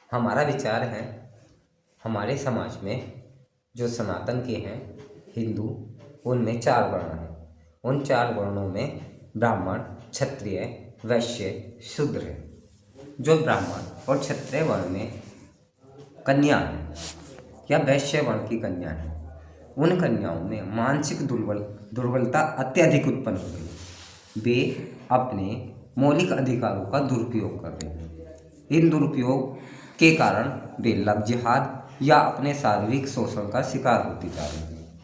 हमारा विचार है, हमारे समाज में जो सनातन के हैं हिंदू, उनमें 4 वर्ण हैं। उन 4 वर्णों में ब्राह्मण, क्षत्रिय, वैश्य, शूद्र है। जो ब्राह्मण और क्षत्रिय वर्ण में कन्या है या वैश्य वर्ण की कन्या है, उन कन्याओं में मानसिक दुर्बलता अत्यधिक उत्पन्न हो गई। वे अपने मौलिक अधिकारों का दुरुपयोग कर रहे हैं। इन दुरुपयोग के कारण वे लव जिहाद या अपने शारीरिक शोषण का शिकार होती जा रही हैं।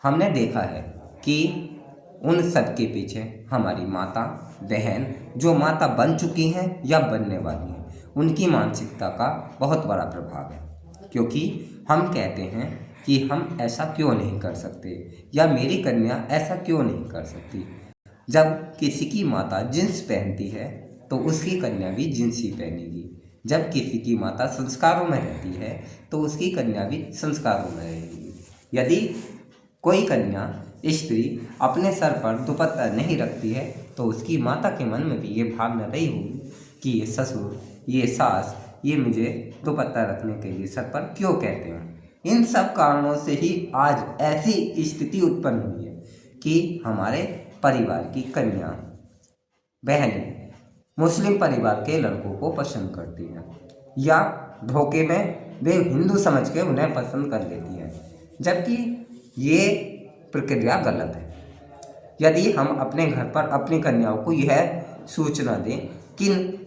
हमने देखा है कि उन सब के पीछे हमारी माता बहन, जो माता बन चुकी हैं या बनने वाली हैं, उनकी मानसिकता का बहुत बड़ा प्रभाव है। क्योंकि हम कहते हैं कि हम ऐसा क्यों नहीं कर सकते या मेरी कन्या ऐसा क्यों नहीं कर सकती। जब किसी की माता जींस पहनती है तो उसकी कन्या भी जींस ही पहनेगी। जब किसी की माता संस्कारों में रहती है तो उसकी कन्या भी संस्कारों में रहेगी। यदि कोई कन्या स्त्री अपने सर पर दुपट्टा नहीं रखती है तो उसकी माता के मन में भी ये भावना रही होगी कि ये ससुर, ये सास, ये मुझे दुपट्टा रखने के लिए सर पर क्यों कहते हैं। इन सब कारणों से ही आज ऐसी स्थिति उत्पन्न हुई है कि हमारे परिवार की कन्या बहनें मुस्लिम परिवार के लड़कों को पसंद करती हैं या धोखे में वे हिंदू समझ के उन्हें पसंद कर लेती हैं, जबकि ये प्रक्रिया गलत है। यदि हम अपने घर पर अपनी कन्याओं को यह सूचना दें किन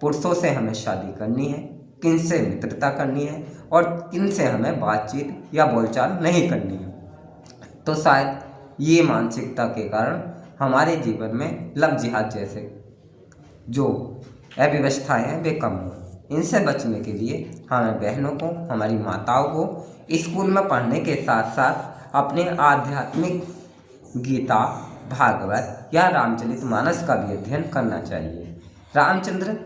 पुरुषों से हमें शादी करनी है, किन से मित्रता करनी है और किन से हमें बातचीत या बोलचाल नहीं करनी है, तो शायद ये मानसिकता के कारण हमारे जीवन में लव जिहाद जैसे जो अव्यवस्थाएं हैं वे कम हो। इनसे बचने के लिए हमें बहनों को, हमारी माताओं को स्कूल में पढ़ने के साथ साथ अपने आध्यात्मिक गीता, भागवत या रामचरितमानस का भी अध्ययन करना चाहिए। रामचंद्र,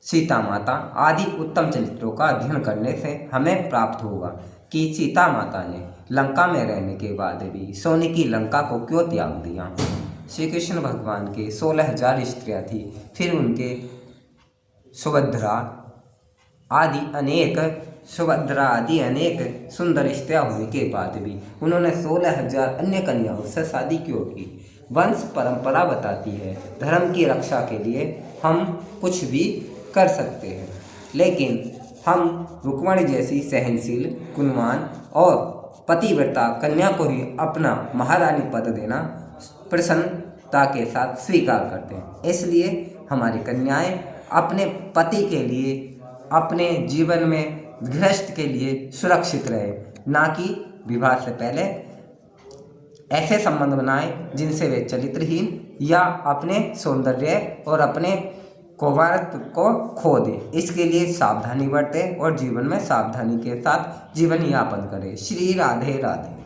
सीता माता आदि उत्तम चरित्रों का अध्ययन करने से हमें प्राप्त होगा कि सीता माता ने लंका में रहने के बाद भी सोने की लंका को क्यों त्याग दिया। श्री कृष्ण भगवान के 16,000 स्त्रियाँ थी, फिर उनके सुभद्रा आदि अनेक सुंदर स्त्रियाँ होने के बाद भी उन्होंने 16,000 अन्य कन्याओं से शादी क्यों की। वंश परंपरा बताती है धर्म की रक्षा के लिए हम कुछ भी कर सकते हैं, लेकिन हम रुक्मणी जैसी सहनशील, गुणवान और पतिव्रता कन्या को ही अपना महारानी पद देना प्रसन्नता के साथ स्वीकार करते हैं। इसलिए हमारी कन्याएं अपने पति के लिए, अपने जीवन में गृहस्थ के लिए सुरक्षित रहे, ना कि विवाह से पहले ऐसे संबंध बनाएं जिनसे वे चरित्रहीन या अपने सौंदर्य और अपने कौमारत्व को खो दें। इसके लिए सावधानी बरतें और जीवन में सावधानी के साथ जीवन यापन करें। श्री राधे राधे।